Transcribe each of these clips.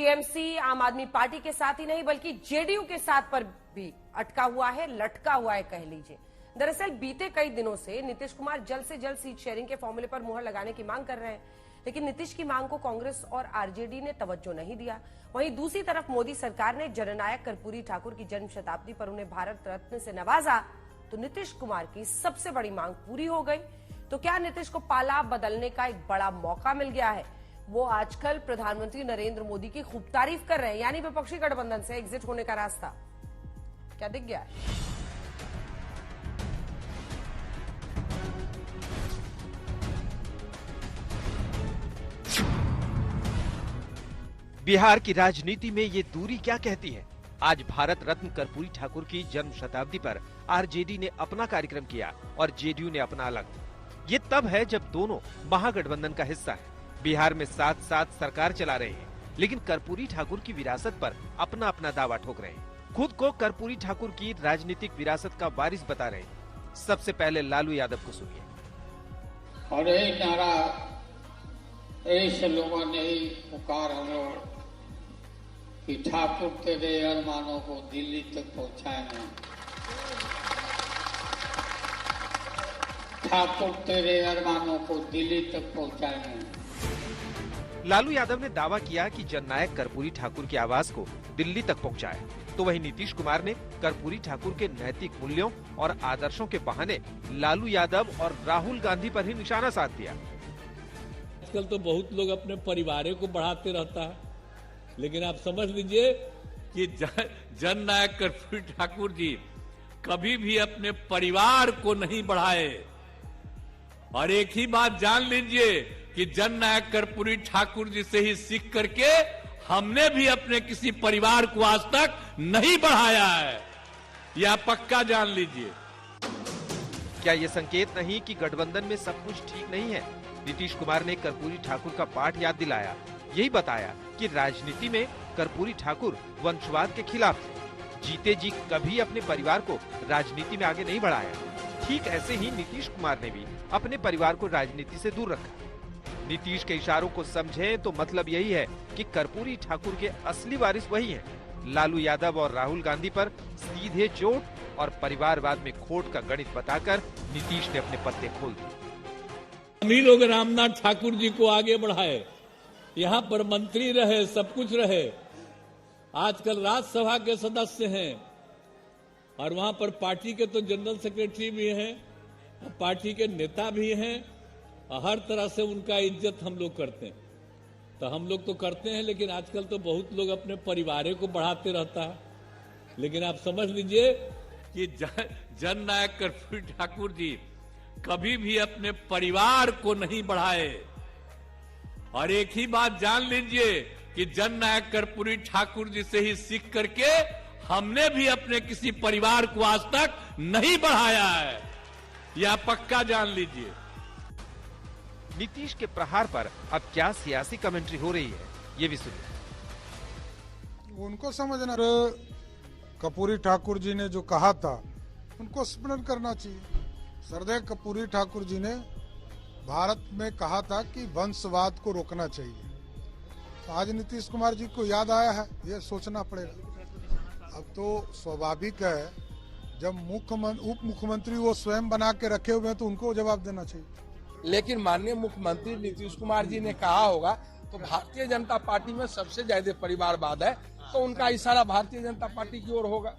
TMC आम आदमी party के साथ ही नहीं बल्कि जेडीयू के साथ पर भी अटका हुआ है, लटका हुआ है कह लीजिए। दरअसल बीते कई दिनों से नीतीश कुमार जल्द से जल्द सीट शेयरिंग के फॉर्मूले पर मुहर लगाने की मांग कर रहे हैं, लेकिन नीतीश की मांग को कांग्रेस और आरजेडी ने तवज्जो नहीं दिया। वहीं दूसरी तरफ मोदी सरकार ने जननायक कर्पूरी ठाकुर की जन्म शताब्दी पर उन्हें भारत रत्न से नवाजा, तो नीतीश कुमार की सबसे बड़ी मांग पूरी हो गई। तो क्या नीतीश को पाला बदलने का एक बड़ा मौका मिल गया है? वो आजकल प्रधानमंत्री नरेंद्र मोदी की खूब तारीफ कर रहे हैं, यानी विपक्षी गठबंधन से एग्जिट होने का रास्ता क्या दिख गया है? बिहार की राजनीति में ये दूरी क्या कहती है? आज भारत रत्न कर्पूरी ठाकुर की जन्म शताब्दी पर आरजेडी ने अपना कार्यक्रम किया और जेडीयू ने अपना अलग। ये तब है जब दोनों महागठबंधन का हिस्सा है, बिहार में साथ साथ सरकार चला रहे हैं, लेकिन कर्पूरी ठाकुर की विरासत पर अपना अपना दावा ठोक रहे हैं। खुद को कर्पूरी ठाकुर की राजनीतिक विरासत का वारिस बता रहे हैं। सबसे पहले लालू यादव को सुनिए। और यही नारा ऐसे लोगों ने ही पुकार हम लोग कि ठाकुर तेरे अरमानों को दिल्ली तक पहुंचाएंगे, ठाकुर तेरे अरमानों को दिल्ली तक पहुंचाएंगे। लालू यादव ने दावा किया कि जननायक कर्पूरी ठाकुर की आवाज को दिल्ली तक पहुंचाए, तो वहीं नीतीश कुमार ने कर्पूरी ठाकुर के नैतिक मूल्यों और आदर्शों के बहाने लालू यादव और राहुल गांधी पर ही निशाना साध दिया। आजकल तो बहुत लोग अपने परिवार को बढ़ाते रहता है, लेकिन आप समझ लीजिए कि जननायक कर्पूरी ठाकुर जी कभी भी अपने परिवार को नहीं बढ़ाए। और एक ही बात जान लीजिए कि जननायक कर्पूरी ठाकुर जी से ही सीख करके हमने भी अपने किसी परिवार को आज तक नहीं बढ़ाया है, यह पक्का जान लीजिए। क्या ये संकेत नहीं कि गठबंधन में सब कुछ ठीक नहीं है? नीतीश कुमार ने कर्पूरी ठाकुर का पाठ याद दिलाया, यही बताया कि राजनीति में कर्पूरी ठाकुर वंशवाद के खिलाफ थे, जीते जी कभी अपने परिवार को राजनीति में आगे नहीं बढ़ाया। ठीक ऐसे ही नीतीश कुमार ने भी अपने परिवार को राजनीति से दूर रखा। नीतीश के इशारों को समझें तो मतलब यही है कि कर्पूरी ठाकुर के असली वारिस वही हैं। लालू यादव और राहुल गांधी पर सीधे चोट और परिवारवाद में खोट का गणित बताकर नीतीश ने अपने पत्ते खोल दिए। हम ही लोग रामनाथ ठाकुर जी को आगे बढ़ाए, यहाँ पर मंत्री रहे, सब कुछ रहे, आजकल राज्यसभा के सदस्य हैं और वहां पर पार्टी के तो जनरल सेक्रेटरी भी हैं, पार्टी के नेता भी हैं, हर तरह से उनका इज्जत हम लोग करते हैं। तो हम लोग तो करते हैं, लेकिन आजकल तो बहुत लोग अपने परिवार को बढ़ाते रहता है। लेकिन आप समझ लीजिए कि जननायक कर्पूरी ठाकुर जी कभी भी अपने परिवार को नहीं बढ़ाए। और एक ही बात जान लीजिए कि जननायक कर्पूरी ठाकुर जी से ही सीख करके हमने भी अपने किसी परिवार को आज तक नहीं बढ़ाया है, यह पक्का जान लीजिए। नीतीश के प्रहार पर अब क्या सियासी कमेंट्री हो रही है, ये भी सुनिए। उनको समझना, कर्पूरी ठाकुर जी ने जो कहा था उनको स्मरण करना चाहिए। सरदेव कर्पूरी ठाकुर जी ने भारत में कहा था कि वंशवाद को रोकना चाहिए। तो आज नीतीश कुमार जी को याद आया है, ये सोचना पड़ेगा। अब तो स्वाभाविक है, जब उप मुख्यमंत्री वो स्वयं बना के रखे हुए हैं तो उनको जवाब देना चाहिए। लेकिन माननीय मुख्यमंत्री नीतीश कुमार जी ने कहा होगा तो भारतीय जनता पार्टी में सबसे ज्यादा परिवारवाद है, तो उनका इशारा भारतीय जनता पार्टी की ओर होगा।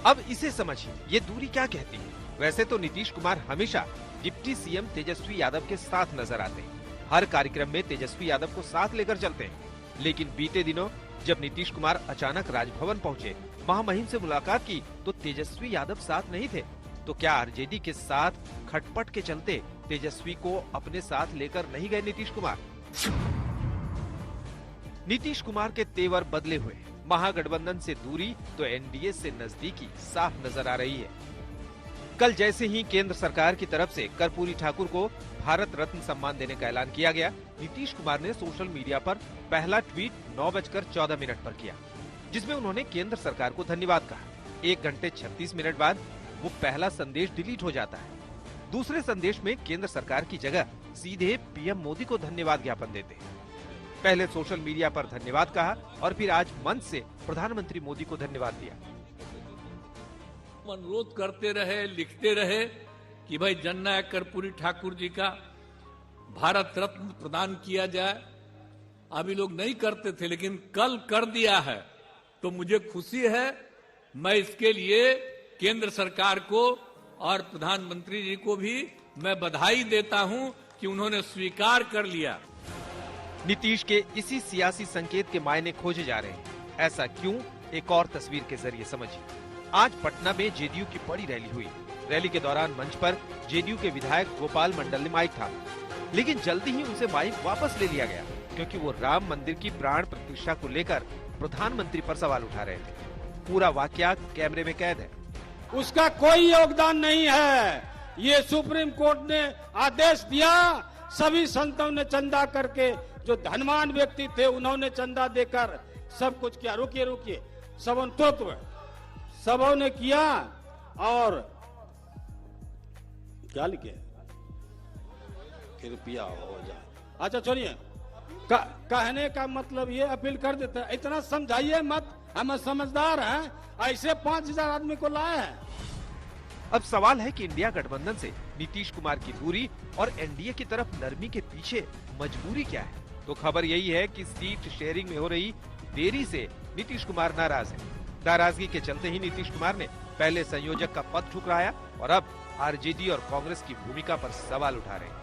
अब इसे समझिए, ये दूरी क्या कहती है। वैसे तो नीतीश कुमार हमेशा डिप्टी सीएम तेजस्वी यादव के साथ नजर आते हैं, हर कार्यक्रम में तेजस्वी यादव को साथ लेकर चलते हैं। लेकिन बीते दिनों जब नीतीश कुमार अचानक राजभवन पहुंचे, महामहिम से मुलाकात की, तो तेजस्वी यादव साथ नहीं थे। तो क्या आरजेडी के साथ खटपट के चलते तेजस्वी को अपने साथ लेकर नहीं गए नीतीश कुमार? नीतीश कुमार के तेवर बदले हुए, महागठबंधन से दूरी तो एनडीए से नजदीकी साफ नजर आ रही है। कल जैसे ही केंद्र सरकार की तरफ से कर्पूरी ठाकुर को भारत रत्न सम्मान देने का ऐलान किया गया, नीतीश कुमार ने सोशल मीडिया पर पहला ट्वीट 9:14 पर किया, जिसमें उन्होंने केंद्र सरकार को धन्यवाद कहा। 1 घंटे 36 मिनट बाद वो पहला संदेश डिलीट हो जाता है। दूसरे संदेश में केंद्र सरकार की जगह सीधे पीएम मोदी को धन्यवाद ज्ञापन देते हैं। पहले सोशल मीडिया पर धन्यवाद कहा और फिर आज मंच से प्रधानमंत्री मोदी को धन्यवाद दिया। अनुरोध करते रहे, लिखते रहे कि भाई जननायक कर्पूरी ठाकुर जी का भारत रत्न प्रदान किया जाए। अभी लोग नहीं करते थे, लेकिन कल कर दिया है, तो मुझे खुशी है। मैं इसके लिए केंद्र सरकार को और प्रधानमंत्री जी को भी मैं बधाई देता हूं कि उन्होंने स्वीकार कर लिया। नीतीश के इसी सियासी संकेत के मायने खोजे जा रहे हैं। ऐसा क्यों, एक और तस्वीर के जरिए समझिए। आज पटना में जेडीयू की बड़ी रैली हुई। रैली के दौरान मंच पर जेडीयू के विधायक गोपाल मंडल ने माइक थामा, लेकिन जल्दी ही उनसे माइक वापस ले लिया गया, क्योंकि वो राम मंदिर की प्राण प्रतिष्ठा को लेकर प्रधानमंत्री पर सवाल उठा रहे थे। पूरा वाकया कैमरे में कैद है। उसका कोई योगदान नहीं है। ये सुप्रीम कोर्ट ने आदेश दिया, सभी संतों ने चंदा करके, जो धनवान व्यक्ति थे उन्होंने चंदा देकर सब कुछ किया। रुकिए, सबों ने किया। और क्या लिखे, कृपया हो जाए। अच्छा छोड़िए, कहने का मतलब ये अपील कर देते हैं, इतना समझाइए मत, हम समझदार हैं, ऐसे 5000 आदमी को लाए हैं। अब सवाल है कि इंडिया गठबंधन से नीतीश कुमार की दूरी और एनडीए की तरफ नरमी के पीछे मजबूरी क्या है? तो खबर यही है कि सीट शेयरिंग में हो रही देरी से नीतीश कुमार नाराज है। नाराजगी के चलते ही नीतीश कुमार ने पहले संयोजक का पद ठुकराया और अब आरजेडी और कांग्रेस की भूमिका पर सवाल उठा रहे हैं।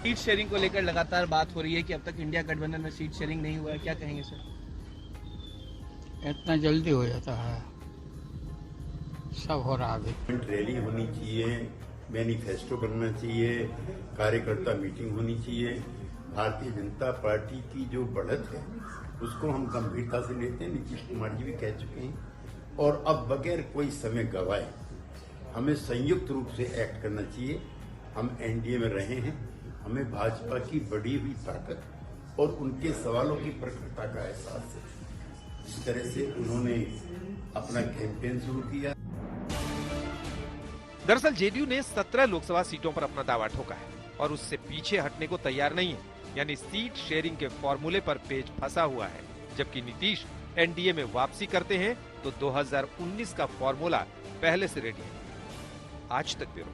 सीट शेयरिंग को लेकर लगातार बात हो रही है कि अब तक इंडिया गठबंधन में सीट शेयरिंग नहीं हुआ है, क्या कहेंगे सर? इतना जल्दी हो जाता है, सब हो रहा है। रैली होनी चाहिए, मैनिफेस्टो बनना चाहिए, कार्यकर्ता मीटिंग होनी चाहिए। भारतीय जनता पार्टी की जो बढ़त है उसको हम गंभीरता से लेते हैं, नीतीश कुमार जी भी कह चुके हैं। और अब बगैर कोई समय गवाए हमें संयुक्त रूप से एक्ट करना चाहिए। हम एनडीए में रहे हैं, हमें भाजपा की बढ़ी हुई ताकत और उनके सवालों की प्रखरता का एहसास है। जिस तरह से उन्होंने अपना कैंपेन शुरू किया। दरअसल जेडीयू ने 17 लोकसभा सीटों पर अपना दावा ठोका है और उससे पीछे हटने को तैयार नहीं है। यानी सीट शेयरिंग के फॉर्मूले पर पेच फंसा हुआ है। जबकि नीतीश एनडीए में वापसी करते हैं तो 2019 का फॉर्मूला पहले से रेडी है। आज तक ब्यूरो।